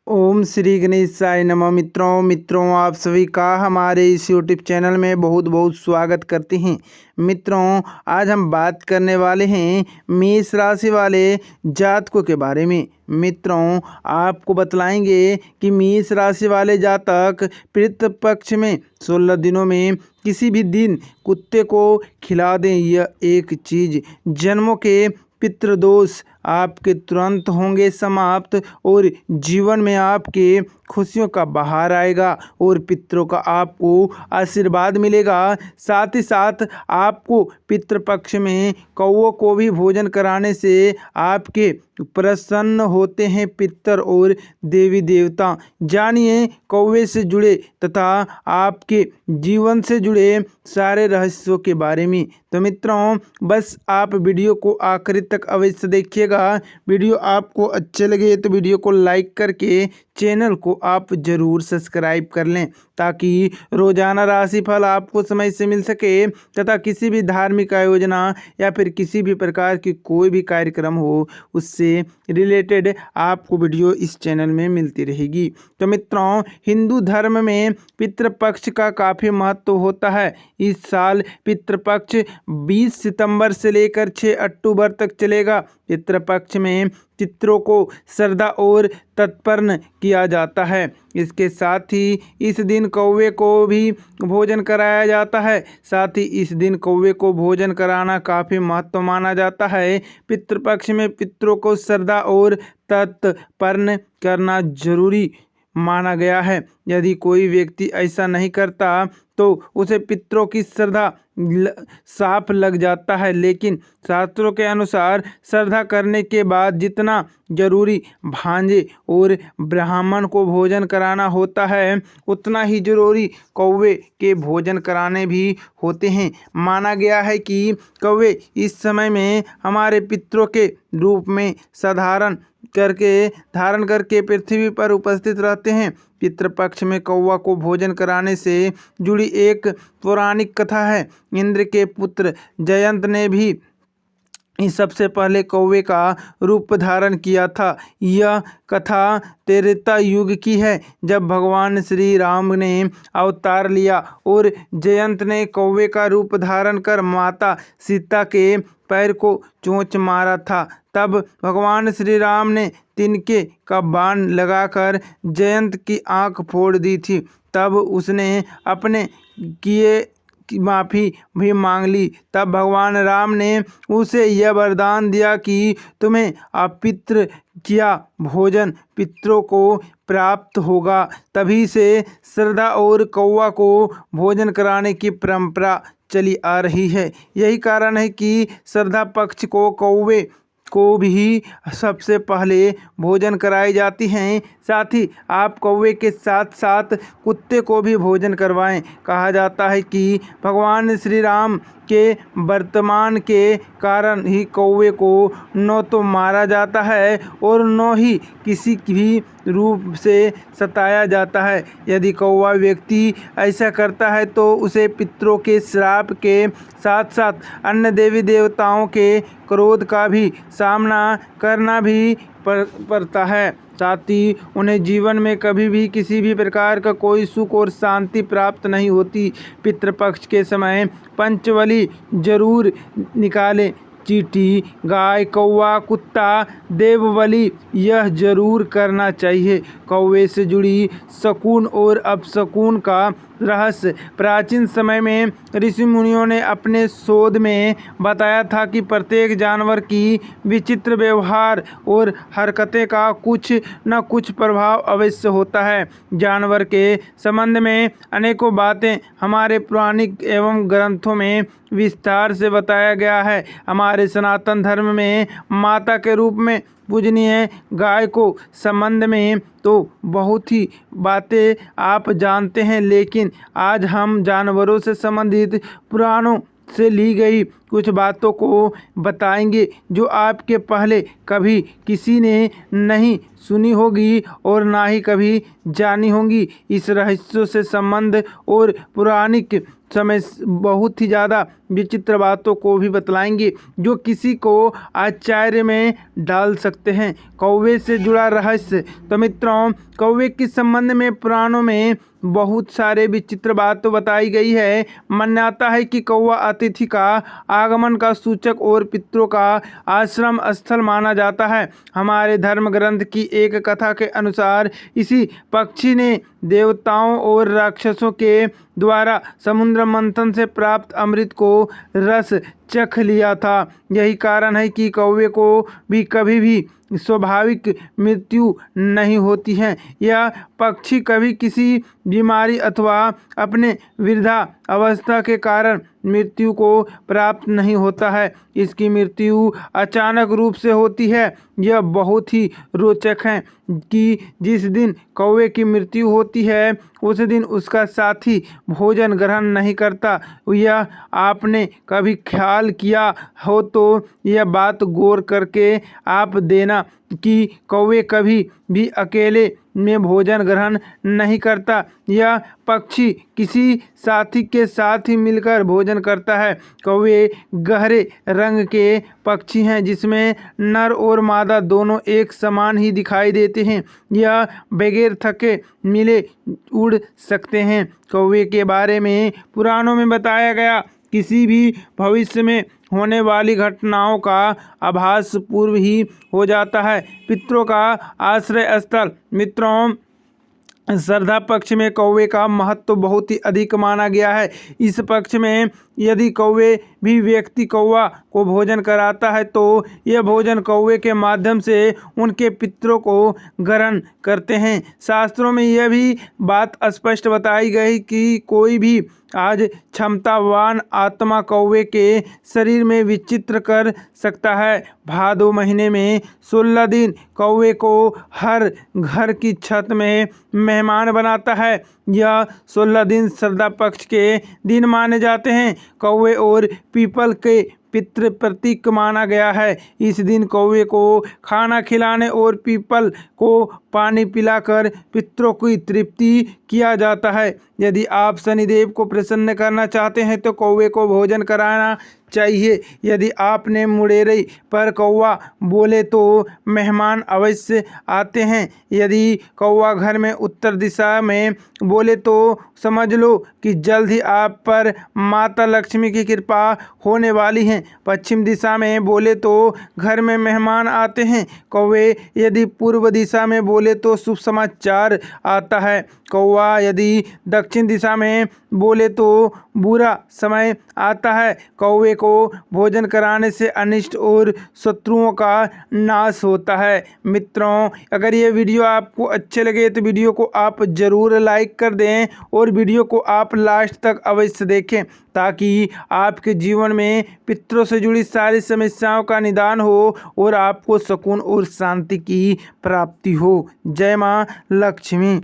ओम श्री गणेशाय नमः। मित्रों आप सभी का हमारे इस यूट्यूब चैनल में बहुत बहुत स्वागत करते हैं। मित्रों, आज हम बात करने वाले हैं मेष राशि वाले जातकों के बारे में। मित्रों, आपको बतलाएंगे कि मेष राशि वाले जातक पितृ पक्ष में 16 दिनों में किसी भी दिन कुत्ते को खिला दें। यह एक चीज़ जन्मों के पितृदोष आपके तुरंत होंगे समाप्त और जीवन में आपके खुशियों का बहार आएगा और पितरों का आपको आशीर्वाद मिलेगा। साथ ही साथ आपको पितृपक्ष में कौओं को भी भोजन कराने से आपके प्रसन्न होते हैं पितर और देवी देवता। जानिए कौवे से जुड़े तथा आपके जीवन से जुड़े सारे रहस्यों के बारे में। तो मित्रों, बस आप वीडियो को आखिर तक अवश्य देखिएगा। वीडियो आपको अच्छे लगे तो वीडियो को लाइक करके चैनल को आप जरूर सब्सक्राइब कर लें ताकि रोजाना राशिफल आपको समय से मिल सके तथा किसी भी धार्मिक आयोजना या फिर किसी भी प्रकार की कोई भी कार्यक्रम हो उससे रिलेटेड आपको वीडियो इस चैनल में मिलती रहेगी। तो मित्रों, हिंदू धर्म में पितृपक्ष का काफ़ी महत्व होता है। इस साल पितृपक्ष 20 सितंबर से लेकर 6 अक्टूबर तक चलेगा। पितृपक्ष में पितरों को श्रद्धा और तत्पर्ण किया जाता है। इसके साथ ही इस दिन कौवे को भी भोजन कराया जाता है। साथ ही इस दिन कौवे को भोजन कराना काफ़ी महत्व माना जाता है। पितृपक्ष में पितरों को श्रद्धा और तत्पर्ण करना जरूरी माना गया है। यदि कोई व्यक्ति ऐसा नहीं करता तो उसे पितरों की श्रद्धा साफ लग जाता है। लेकिन शास्त्रों के अनुसार श्रद्धा करने के बाद जितना जरूरी भांजे और ब्राह्मण को भोजन कराना होता है उतना ही जरूरी कौवे के भोजन कराने भी होते हैं। माना गया है कि कौवे इस समय में हमारे पितरों के रूप में धारण करके पृथ्वी पर उपस्थित रहते हैं। पितृपक्ष में कौवा को भोजन कराने से जुड़ी एक पौराणिक कथा है। इंद्र के पुत्र जयंत ने भी सबसे पहले कौवे का रूप धारण किया था। यह कथा त्रेता युग की है जब भगवान श्री राम ने अवतार लिया और जयंत ने कौवे का रूप धारण कर माता सीता के पैर को चोंच मारा था। तब भगवान श्री राम ने तिनके का बाण लगाकर जयंत की आंख फोड़ दी थी। तब उसने अपने किए की माफ़ी भी मांग ली। तब भगवान राम ने उसे यह वरदान दिया कि तुम्हें अपितृ किया भोजन पितरों को प्राप्त होगा। तभी से श्रद्धा और कौवा को भोजन कराने की परंपरा चली आ रही है। यही कारण है कि श्रद्धा पक्ष को कौवे को भी सबसे पहले भोजन कराई जाती हैं। साथ ही आप कौवे के साथ साथ कुत्ते को भी भोजन करवाएं। कहा जाता है कि भगवान श्री राम के वर्तमान के कारण ही कौवे को न तो मारा जाता है और न ही किसी भी रूप से सताया जाता है। यदि कौवा व्यक्ति ऐसा करता है तो उसे पितरों के श्राप के साथ साथ अन्य देवी देवताओं के क्रोध का भी सामना करना भी पड़ता है। साथ ही उन्हें जीवन में कभी भी किसी भी प्रकार का कोई सुख और शांति प्राप्त नहीं होती। पितृपक्ष के समय पंचबली जरूर निकालें। चींटी, गाय, कौवा, कुत्ता, देवबलि यह जरूर करना चाहिए। कौवे से जुड़ी शकुन और अपशकुन का रहस्य प्राचीन समय में ऋषि मुनियों ने अपने शोध में बताया था कि प्रत्येक जानवर की विचित्र व्यवहार और हरकतें का कुछ न कुछ प्रभाव अवश्य होता है। जानवर के संबंध में अनेकों बातें हमारे पौराणिक एवं ग्रंथों में विस्तार से बताया गया है। हमारे सनातन धर्म में माता के रूप में पूजनीय गाय को संबंध में तो बहुत ही बातें आप जानते हैं, लेकिन आज हम जानवरों से संबंधित पुराणों से ली गई कुछ बातों को बताएंगे जो आपके पहले कभी किसी ने नहीं सुनी होगी और ना ही कभी जानी होंगी। इस रहस्यों से संबंध और पौराणिक समय बहुत ही ज़्यादा विचित्र बातों को भी बतलाएंगे जो किसी को आश्चर्य में डाल सकते हैं। कौवे से जुड़ा रहस्य। तो मित्रों, कौवे के संबंध में पुराणों में बहुत सारे विचित्र बातें बताई गई है। मान्यता है कि कौवा अतिथि का आगमन का सूचक और पितरों का आश्रम स्थल माना जाता है। हमारे धर्म ग्रंथ की एक कथा के अनुसार इसी पक्षी ने देवताओं और राक्षसों के द्वारा समुद्र मंथन से प्राप्त अमृत को रस चख लिया था। यही कारण है कि कौवे को भी कभी भी स्वाभाविक मृत्यु नहीं होती है। यह पक्षी कभी किसी बीमारी अथवा अपने वृद्धा अवस्था के कारण मृत्यु को प्राप्त नहीं होता है। इसकी मृत्यु अचानक रूप से होती है। यह बहुत ही रोचक है कि जिस दिन कौवे की मृत्यु होती है उस दिन उसका साथी भोजन ग्रहण नहीं करता। यह आपने कभी ख्याल किया हो तो यह बात गौर करके आप देना कि कौवे कभी भी अकेले में भोजन ग्रहण नहीं करता। यह पक्षी किसी साथी के साथ ही मिलकर भोजन करता है। कौवे गहरे रंग के पक्षी हैं जिसमें नर और मादा दोनों एक समान ही दिखाई देते हैं। यह बगैर थके मिले उड़ सकते हैं। कौवे के बारे में पुराणों में बताया गया किसी भी भविष्य में होने वाली घटनाओं का आभास पूर्व ही हो जाता है। पितरों का आश्रय स्थल। मित्रों, श्रद्धा पक्ष में कौवे का महत्व बहुत ही अधिक माना गया है। इस पक्ष में यदि कौवे भी व्यक्ति कौवा को भोजन कराता है तो यह भोजन कौवे के माध्यम से उनके पितरों को ग्रहण करते हैं। शास्त्रों में यह भी बात स्पष्ट बताई गई कि कोई भी आज क्षमतावान आत्मा कौवे के शरीर में विचित्र कर सकता है। भादो महीने में 16 दिन कौवे को हर घर की छत में मेहमान बनाता है। यह 16 दिन श्रद्धा पक्ष के दिन माने जाते हैं। कौवे और पीपल के पितृ प्रतीक माना गया है। इस दिन कौवे को खाना खिलाने और पीपल को पानी पिलाकर पितरों की तृप्ति किया जाता है। यदि आप शनिदेव को प्रसन्न करना चाहते हैं तो कौवे को भोजन कराना चाहिए। यदि आपने मुडेरे पर कौवा बोले तो मेहमान अवश्य आते हैं। यदि कौवा घर में उत्तर दिशा में बोले तो समझ लो कि जल्द ही आप पर माता लक्ष्मी की कृपा होने वाली है। पश्चिम दिशा में बोले तो घर में मेहमान आते हैं। कौवे यदि पूर्व दिशा में बोले तो शुभ समाचार आता है। कौवा यदि दक्षिण दिशा में बोले तो बुरा समय आता है। कौवे को भोजन कराने से अनिष्ट और शत्रुओं का नाश होता है। मित्रों, अगर ये वीडियो आपको अच्छे लगे तो वीडियो को आप ज़रूर लाइक कर दें और वीडियो को आप लास्ट तक अवश्य देखें ताकि आपके जीवन में पितरों से जुड़ी सारी समस्याओं का निदान हो और आपको सुकून और शांति की प्राप्ति हो। जय माँ लक्ष्मी।